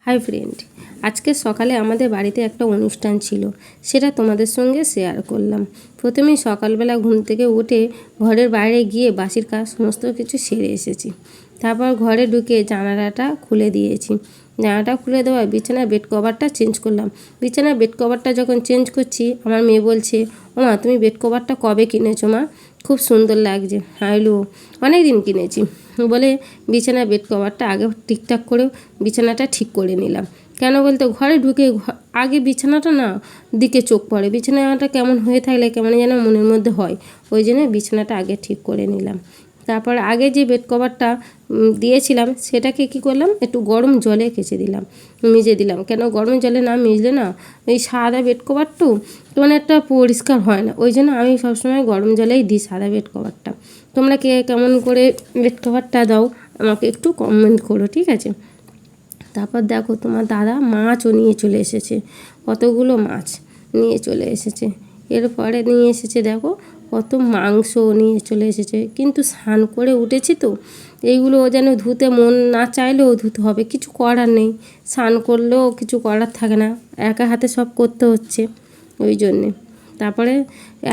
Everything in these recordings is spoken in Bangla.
হাই ফ্রেন্ড, আজকে সকালে আমাদের বাড়িতে একটা অনুষ্ঠান ছিল, সেটা তোমাদের সঙ্গে শেয়ার করলাম। প্রথমেই সকালবেলা ঘুম থেকে উঠে ঘরের বাইরে গিয়ে বাসির কাজ সমস্ত কিছু সেরে এসেছি। তারপর ঘরে ঢুকে জানালাটা খুলে দিয়েছি। জানালাটা খুলে দেওয়ায় বিছানার বেড কভারটা চেঞ্জ করলাম। বিছানার বেড কভারটা যখন চেঞ্জ করছি, আমার মেয়ে বলছে, ও মা, তুমি বেড কভারটা কবে কিনেছো মা? খুব সুন্দর লাগছে। হাইলো, অনেক দিন কিনেছি বলে বিছানার বেড কভারটা আগে ঠিকঠাক করে বিছানাটা ঠিক করে নিলাম। কেন বলতে, ঘরে ঢুকে আগে বিছানাটা না দিকে চোখ পড়ে, বিছানাটা কেমন হয়ে থাকলে কেমন যেন মনের মধ্যে হয়, ওই জন্য বিছানাটা আগে ঠিক করে নিলাম। তারপর আগে যে বেড কভারটা দিয়েছিলাম সেটাকে কী করলাম, একটু গরম জলে মিজে দিলাম। কেন গরম জলে না মিজলে না এই সাদা বেড কভার তো মানে একটা পরিষ্কার হয় না, ওই জন্য আমি সবসময় গরম জলেই দিই সাদা বেড কভারটা। তোমরা কে কেমন করে বেড কভারটা দাও আমাকে একটু কমেন্ট করো, ঠিক আছে? তারপর দেখো, তোমার দাদা মাছও নিয়ে চলে এসেছে, কতগুলো মাছ নিয়ে চলে এসেছে। এরপরে নিয়ে এসেছে দেখো কত মাংস নিয়ে চলে এসেছে। কিন্তু স্নান করে উঠেছি তো, এইগুলো যেন ধুতে মন না চাইলেও ধুতে হবে, কিছু করার নেই। স্নান করলেও কিছু করার থাকে না, একা হাতে সব করতে হচ্ছে, ওই জন্যে। তারপরে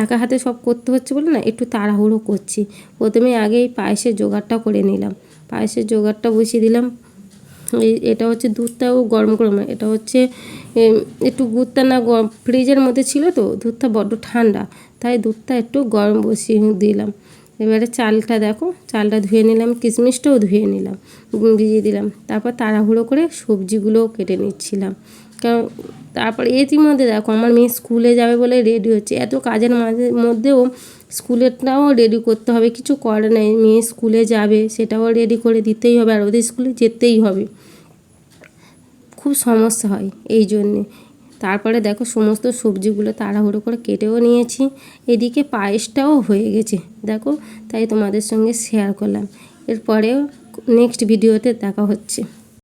একা হাতে সব করতে হচ্ছে বলে না একটু তাড়াহুড়ো করছি। প্রথমে আগেই পায়েসের জোগাড়টা করে নিলাম, পায়েসের জোগাড়টা বসিয়ে দিলাম। এটা হচ্ছে দুধটাও গরম গরম, এটা হচ্ছে একটু দুধটা না ফ্রিজের মধ্যে ছিল তো, দুধটা বড্ড ঠান্ডা, তাই দুধটা একটু গরম বসিয়ে দিলাম। এবারে চালটা দেখো, চালটা ধুয়ে নিলাম, কিশমিশটাও ধুয়ে নিলাম, ভিজিয়ে দিলাম। তারপর তাড়াহুড়ো করে সবজিগুলোও কেটে নিচ্ছিলাম। কারণ তারপর ইতিমধ্যে দেখো আমার মেয়ে স্কুলে যাবে বলে রেডি হচ্ছে। এত কাজের মধ্যেও স্কুলেরটাও রেডি করতে হবে, কিছু করে নেই। মেয়ে স্কুলে যাবে, সেটাও রেডি করে দিতেই হবে, আর ওদের স্কুলে যেতেই হবে। খুব সমস্যা হয় এই জন্যে। তারপরে দেখো সমস্ত সবজিগুলো তাড়াহুড়ো করে কেটেও নিয়েছি, এদিকে পায়েসটাও হয়ে গেছে দেখো, তাই তোমাদের সঙ্গে শেয়ার করলাম। এরপরেও নেক্সট ভিডিওতে দেখা হচ্ছে।